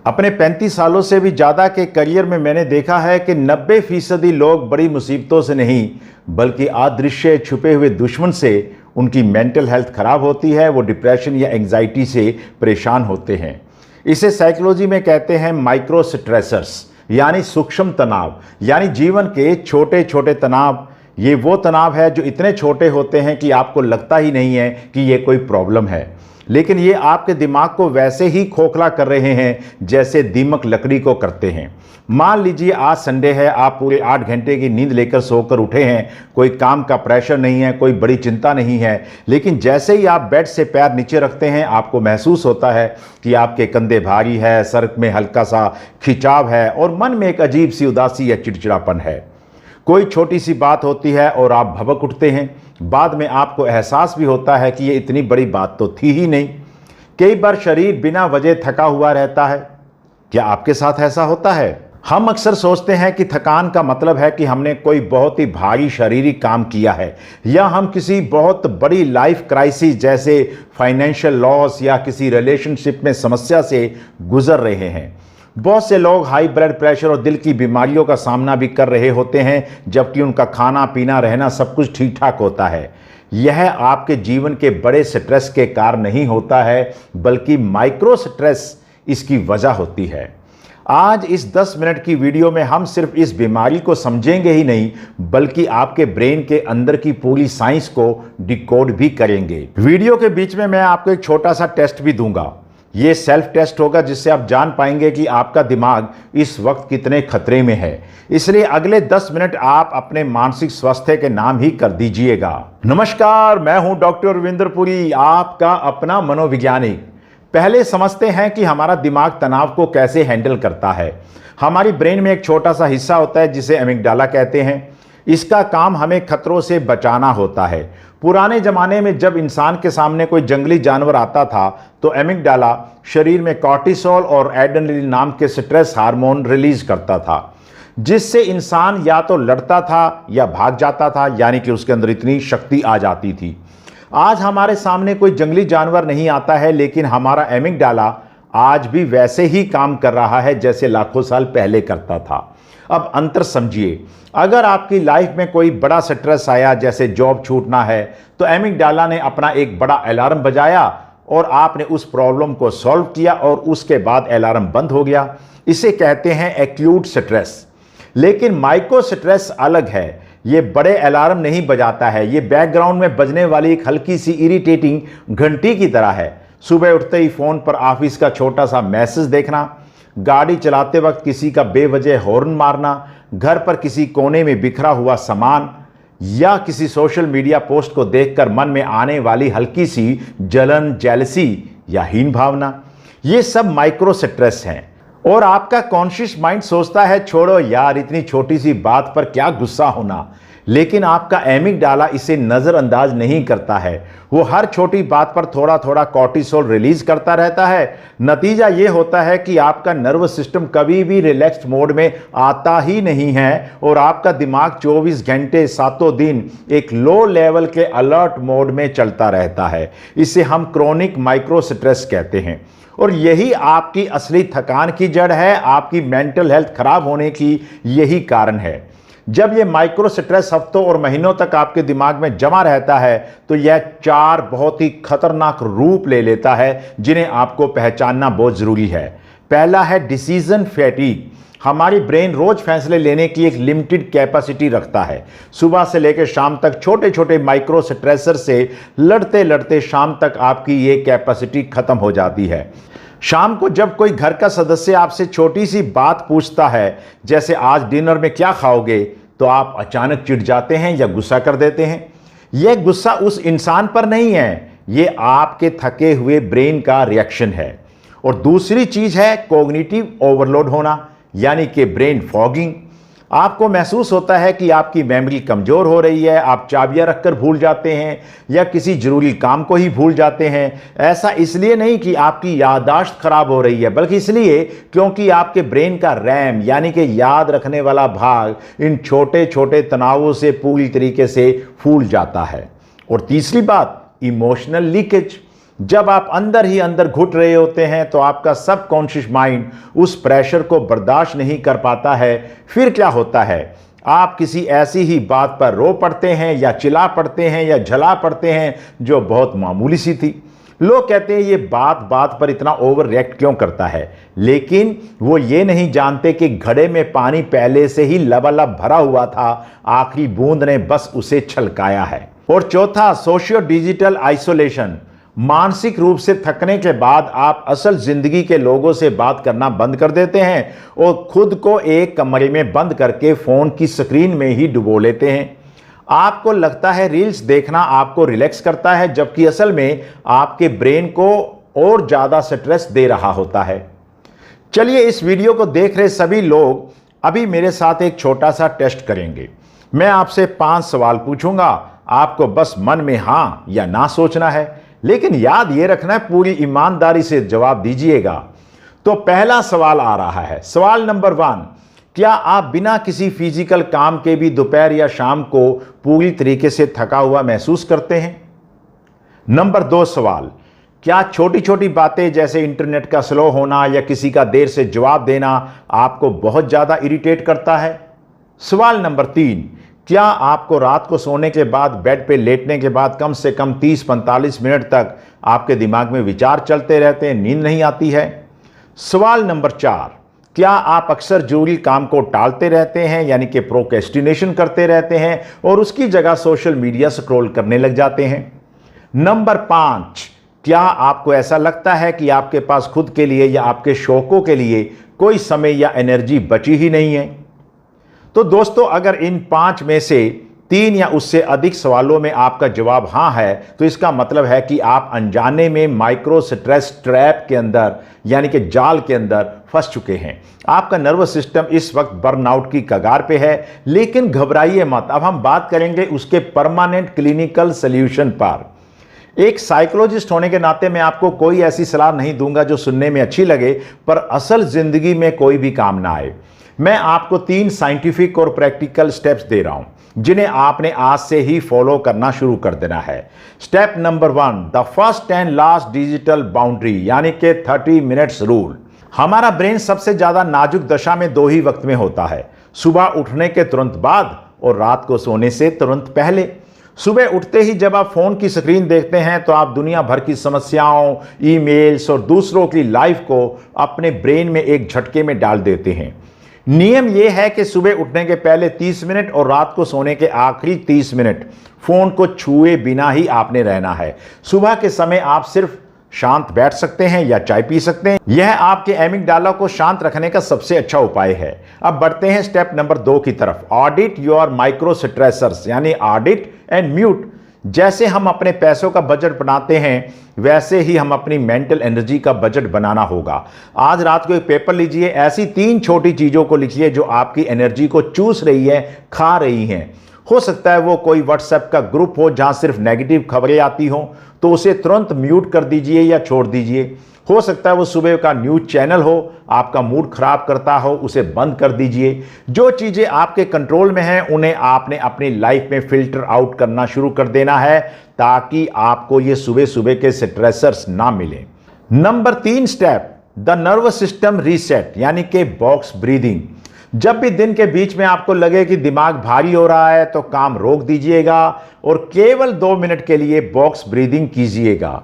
अपने 35 सालों से भी ज़्यादा के करियर में मैंने देखा है कि 90% लोग बड़ी मुसीबतों से नहीं बल्कि अदृश्य छुपे हुए दुश्मन से उनकी मेंटल हेल्थ खराब होती है, वो डिप्रेशन या एंग्जाइटी से परेशान होते हैं। इसे साइकोलॉजी में कहते हैं माइक्रो स्ट्रेसर्स, यानी सूक्ष्म तनाव, यानी जीवन के छोटे छोटे तनाव। ये वो तनाव है जो इतने छोटे होते हैं कि आपको लगता ही नहीं है कि ये कोई प्रॉब्लम है, लेकिन ये आपके दिमाग को वैसे ही खोखला कर रहे हैं जैसे दीमक लकड़ी को करते हैं। मान लीजिए आज संडे है, आप पूरे 8 घंटे की नींद लेकर सोकर उठे हैं, कोई काम का प्रेशर नहीं है, कोई बड़ी चिंता नहीं है, लेकिन जैसे ही आप बेड से पैर नीचे रखते हैं आपको महसूस होता है कि आपके कंधे भारी है, सर में हल्का सा खिंचाव है और मन में एक अजीब सी उदासी या चिड़चिड़ापन है। कोई छोटी सी बात होती है और आप भबक उठते हैं। बाद में आपको एहसास भी होता है कि ये इतनी बड़ी बात तो थी ही नहीं। कई बार शरीर बिना वजह थका हुआ रहता है। क्या आपके साथ ऐसा होता है? हम अक्सर सोचते हैं कि थकान का मतलब है कि हमने कोई बहुत ही भारी शारीरिक काम किया है या हम किसी बहुत बड़ी लाइफ क्राइसिस जैसे फाइनेंशियल लॉस या किसी रिलेशनशिप में समस्या से गुजर रहे हैं। बहुत से लोग हाई ब्लड प्रेशर और दिल की बीमारियों का सामना भी कर रहे होते हैं, जबकि उनका खाना पीना रहना सब कुछ ठीक ठाक होता है। यह आपके जीवन के बड़े स्ट्रेस के कारण नहीं होता है, बल्कि माइक्रो स्ट्रेस इसकी वजह होती है। आज इस 10 मिनट की वीडियो में हम सिर्फ इस बीमारी को समझेंगे ही नहीं, बल्कि आपके ब्रेन के अंदर की पूरी साइंस को डिकोड भी करेंगे। वीडियो के बीच में मैं आपको एक छोटा सा टेस्ट भी दूंगा। ये सेल्फ टेस्ट होगा जिससे आप जान पाएंगे कि आपका दिमाग इस वक्त कितने खतरे में है। इसलिए अगले 10 मिनट आप अपने मानसिक स्वास्थ्य के नाम ही कर दीजिएगा। नमस्कार, मैं हूं डॉक्टर रविंद्र पुरी, आपका अपना मनोवैज्ञानिक। पहले समझते हैं कि हमारा दिमाग तनाव को कैसे हैंडल करता है। हमारी ब्रेन में एक छोटा सा हिस्सा होता है जिसे एमिगडाला कहते हैं। इसका काम हमें खतरों से बचाना होता है। पुराने जमाने में जब इंसान के सामने कोई जंगली जानवर आता था तो एमिगडाला शरीर में कॉर्टिसोल और एड्रेनलिन नाम के स्ट्रेस हार्मोन रिलीज करता था, जिससे इंसान या तो लड़ता था या भाग जाता था, यानी कि उसके अंदर इतनी शक्ति आ जाती थी। आज हमारे सामने कोई जंगली जानवर नहीं आता है, लेकिन हमारा एमिगडाला आज भी वैसे ही काम कर रहा है जैसे लाखों साल पहले करता था। अब अंतर समझिए, अगर आपकी लाइफ में कोई बड़ा स्ट्रेस आया, जैसे जॉब छूटना है, तो एमिगडाला ने अपना एक बड़ा अलार्म बजाया और आपने उस प्रॉब्लम को सॉल्व किया और उसके बाद अलार्म बंद हो गया। इसे कहते हैं एक्यूट स्ट्रेस। लेकिन माइक्रो स्ट्रेस अलग है। ये बड़े अलार्म नहीं बजाता है, ये बैकग्राउंड में बजने वाली एक हल्की सी इरिटेटिंग घंटी की तरह है। सुबह उठते ही फोन पर ऑफिस का छोटा सा मैसेज देखना, गाड़ी चलाते वक्त किसी का बेवजह हॉर्न मारना, घर पर किसी कोने में बिखरा हुआ सामान या किसी सोशल मीडिया पोस्ट को देखकर मन में आने वाली हल्की सी जलन, जेलसी या हीन भावना, ये सब माइक्रो स्ट्रेस हैं। और आपका कॉन्शियस माइंड सोचता है छोड़ो यार, इतनी छोटी सी बात पर क्या गुस्सा होना, लेकिन आपका एमिगडाला इसे नज़रअंदाज नहीं करता है। वो हर छोटी बात पर थोड़ा थोड़ा कॉर्टिसोल रिलीज करता रहता है। नतीजा ये होता है कि आपका नर्वस सिस्टम कभी भी रिलैक्स्ड मोड में आता ही नहीं है और आपका दिमाग 24 घंटे 7 दिन एक लो लेवल के अलर्ट मोड में चलता रहता है। इसे हम क्रोनिक माइक्रो स्ट्रेस कहते हैं और यही आपकी असली थकान की जड़ है। आपकी मेंटल हेल्थ खराब होने की यही कारण है। जब ये माइक्रो स्ट्रेस हफ्तों और महीनों तक आपके दिमाग में जमा रहता है तो यह 4 बहुत ही खतरनाक रूप ले लेता है, जिन्हें आपको पहचानना बहुत जरूरी है। पहला है डिसीजन फैटीग। हमारी ब्रेन रोज फैसले लेने की एक लिमिटेड कैपेसिटी रखता है। सुबह से लेकर शाम तक छोटे छोटे माइक्रो स्ट्रेसर से लड़ते लड़ते शाम तक आपकी ये कैपेसिटी खत्म हो जाती है। शाम को जब कोई घर का सदस्य आपसे छोटी सी बात पूछता है, जैसे आज डिनर में क्या खाओगे, तो आप अचानक चिढ़ जाते हैं या गुस्सा कर देते हैं। यह गुस्सा उस इंसान पर नहीं है, ये आपके थके हुए ब्रेन का रिएक्शन है। और दूसरी चीज है कॉग्निटिव ओवरलोड होना, यानी कि ब्रेन फॉगिंग। आपको महसूस होता है कि आपकी मेमोरी कमज़ोर हो रही है, आप चाबियां रखकर भूल जाते हैं या किसी ज़रूरी काम को ही भूल जाते हैं। ऐसा इसलिए नहीं कि आपकी याददाश्त खराब हो रही है, बल्कि इसलिए क्योंकि आपके ब्रेन का रैम यानी कि याद रखने वाला भाग इन छोटे छोटे तनावों से पूरी तरीके से फूल जाता है। और तीसरी बात, इमोशनल लीकेज। जब आप अंदर ही अंदर घुट रहे होते हैं तो आपका सबकॉन्शियस माइंड उस प्रेशर को बर्दाश्त नहीं कर पाता है। फिर क्या होता है, आप किसी ऐसी ही बात पर रो पड़ते हैं या चिल्ला पड़ते हैं या झला पड़ते हैं जो बहुत मामूली सी थी। लोग कहते हैं ये बात बात पर इतना ओवर रिएक्ट क्यों करता है, लेकिन वो ये नहीं जानते कि घड़े में पानी पहले से ही लबालब भरा हुआ था, आखिरी बूंद ने बस उसे छलकाया है। और चौथा, सोशियो डिजिटल आइसोलेशन। मानसिक रूप से थकने के बाद आप असल जिंदगी के लोगों से बात करना बंद कर देते हैं और खुद को एक कमरे में बंद करके फोन की स्क्रीन में ही डुबो लेते हैं। आपको लगता है रील्स देखना आपको रिलैक्स करता है, जबकि असल में आपके ब्रेन को और ज्यादा स्ट्रेस दे रहा होता है। चलिए, इस वीडियो को देख रहे सभी लोग अभी मेरे साथ एक छोटा सा टेस्ट करेंगे। मैं आपसे 5 सवाल पूछूंगा, आपको बस मन में हां या ना सोचना है, लेकिन याद ये रखना है पूरी ईमानदारी से जवाब दीजिएगा। तो पहला सवाल आ रहा है, सवाल नंबर 1, क्या आप बिना किसी फिजिकल काम के भी दोपहर या शाम को पूरी तरीके से थका हुआ महसूस करते हैं? नंबर 2 सवाल, क्या छोटी छोटी बातें जैसे इंटरनेट का स्लो होना या किसी का देर से जवाब देना आपको बहुत ज्यादा इरिटेट करता है? सवाल नंबर 3, क्या आपको रात को सोने के बाद बेड पे लेटने के बाद कम से कम 30-45 मिनट तक आपके दिमाग में विचार चलते रहते हैं, नींद नहीं आती है? सवाल नंबर 4, क्या आप अक्सर जरूरी काम को टालते रहते हैं, यानी कि प्रोक्रेस्टिनेशन करते रहते हैं और उसकी जगह सोशल मीडिया स्क्रॉल करने लग जाते हैं? नंबर 5, क्या आपको ऐसा लगता है कि आपके पास खुद के लिए या आपके शौकों के लिए कोई समय या एनर्जी बची ही नहीं है? तो दोस्तों, अगर इन 5 में से 3 या उससे अधिक सवालों में आपका जवाब हां है, तो इसका मतलब है कि आप अनजाने में माइक्रो स्ट्रेस ट्रैप के अंदर, यानी कि जाल के अंदर फंस चुके हैं। आपका नर्वस सिस्टम इस वक्त बर्नआउट की कगार पे है, लेकिन घबराइए मत। अब हम बात करेंगे उसके परमानेंट क्लिनिकल सॉल्यूशन पर। एक साइकोलॉजिस्ट होने के नाते मैं आपको कोई ऐसी सलाह नहीं दूंगा जो सुनने में अच्छी लगे पर असल जिंदगी में कोई भी काम ना आए। मैं आपको 3 साइंटिफिक और प्रैक्टिकल स्टेप्स दे रहा हूं जिन्हें आपने आज से ही फॉलो करना शुरू कर देना है। Step number 1, the first and last digital boundary, यानी कि 30 मिनट्स रूल। हमारा ब्रेन सबसे ज्यादा नाजुक दशा में 2 ही वक्त में होता है, सुबह उठने के तुरंत बाद और रात को सोने से तुरंत पहले। सुबह उठते ही जब आप फोन की स्क्रीन देखते हैं तो आप दुनिया भर की समस्याओं, ईमेल्स और दूसरों की लाइफ को अपने ब्रेन में एक झटके में डाल देते हैं। नियम यह है कि सुबह उठने के पहले 30 मिनट और रात को सोने के आखिरी 30 मिनट फोन को छुए बिना ही आपने रहना है। सुबह के समय आप सिर्फ शांत बैठ सकते हैं या चाय पी सकते हैं। यह आपके एमिगडाला को शांत रखने का सबसे अच्छा उपाय है। अब बढ़ते हैं स्टेप नंबर 2 की तरफ, ऑडिट योर माइक्रो स्ट्रेसर्स, यानी ऑडिट एंड म्यूट। जैसे हम अपने पैसों का बजट बनाते हैं, वैसे ही हम अपनी मेंटल एनर्जी का बजट बनाना होगा। आज रात को एक पेपर लीजिए, ऐसी 3 छोटी चीजों को लिखिए जो आपकी एनर्जी को चूस रही है, खा रही हैं। हो सकता है वो कोई व्हाट्सएप का ग्रुप हो जहां सिर्फ नेगेटिव खबरें आती हों, तो उसे तुरंत म्यूट कर दीजिए या छोड़ दीजिए। हो सकता है वो सुबह का न्यूज चैनल हो, आपका मूड खराब करता हो, उसे बंद कर दीजिए। जो चीजें आपके कंट्रोल में हैं उन्हें आपने अपनी लाइफ में फिल्टर आउट करना शुरू कर देना है, ताकि आपको ये सुबह सुबह के स्ट्रेसर्स ना मिले। Number 3 step, the nervous system reset, यानी कि बॉक्स ब्रीदिंग। जब भी दिन के बीच में आपको लगे कि दिमाग भारी हो रहा है तो काम रोक दीजिएगा और केवल 2 मिनट के लिए बॉक्स ब्रीदिंग कीजिएगा।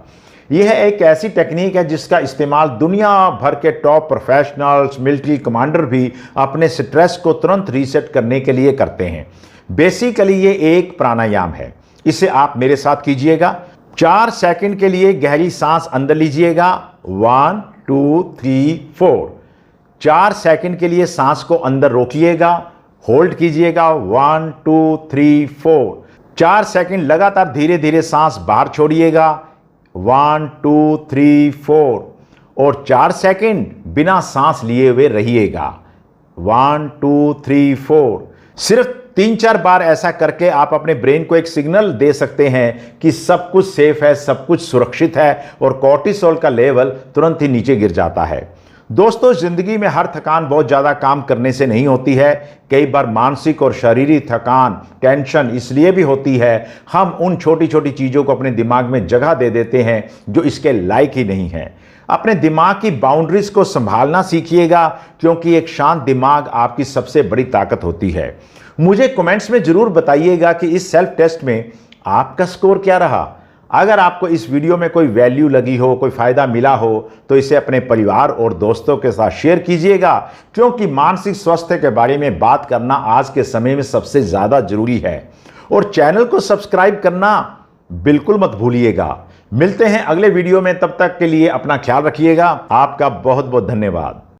यह एक ऐसी टेक्निक है जिसका इस्तेमाल दुनिया भर के टॉप प्रोफेशनल्स, मिलिट्री कमांडर भी अपने स्ट्रेस को तुरंत रीसेट करने के लिए करते हैं। बेसिकली ये एक प्राणायाम है, इसे आप मेरे साथ कीजिएगा। 4 सेकंड के लिए गहरी सांस अंदर लीजिएगा, 1 2 3 4। 4 सेकंड के लिए सांस को अंदर रोकिएगा, होल्ड कीजिएगा, 1 2 3 4। 4 सेकंड लगातार धीरे धीरे सांस बाहर छोड़िएगा, 1 2 3 4। और 4 सेकंड बिना सांस लिए हुए रहिएगा, 1 2 3 4। सिर्फ 3-4 बार ऐसा करके आप अपने ब्रेन को एक सिग्नल दे सकते हैं कि सब कुछ सेफ है, सब कुछ सुरक्षित है और कोर्टिसोल का लेवल तुरंत ही नीचे गिर जाता है। दोस्तों, जिंदगी में हर थकान बहुत ज़्यादा काम करने से नहीं होती है। कई बार मानसिक और शारीरिक थकान, टेंशन इसलिए भी होती है, हम उन छोटी छोटी चीज़ों को अपने दिमाग में जगह दे देते हैं जो इसके लायक ही नहीं है। अपने दिमाग की बाउंड्रीज को संभालना सीखिएगा, क्योंकि एक शांत दिमाग आपकी सबसे बड़ी ताकत होती है। मुझे कमेंट्स में ज़रूर बताइएगा कि इस सेल्फ टेस्ट में आपका स्कोर क्या रहा। अगर आपको इस वीडियो में कोई वैल्यू लगी हो, कोई फ़ायदा मिला हो, तो इसे अपने परिवार और दोस्तों के साथ शेयर कीजिएगा, क्योंकि मानसिक स्वास्थ्य के बारे में बात करना आज के समय में सबसे ज़्यादा ज़रूरी है। और चैनल को सब्सक्राइब करना बिल्कुल मत भूलिएगा। मिलते हैं अगले वीडियो में, तब तक के लिए अपना ख्याल रखिएगा। आपका बहुत बहुत धन्यवाद।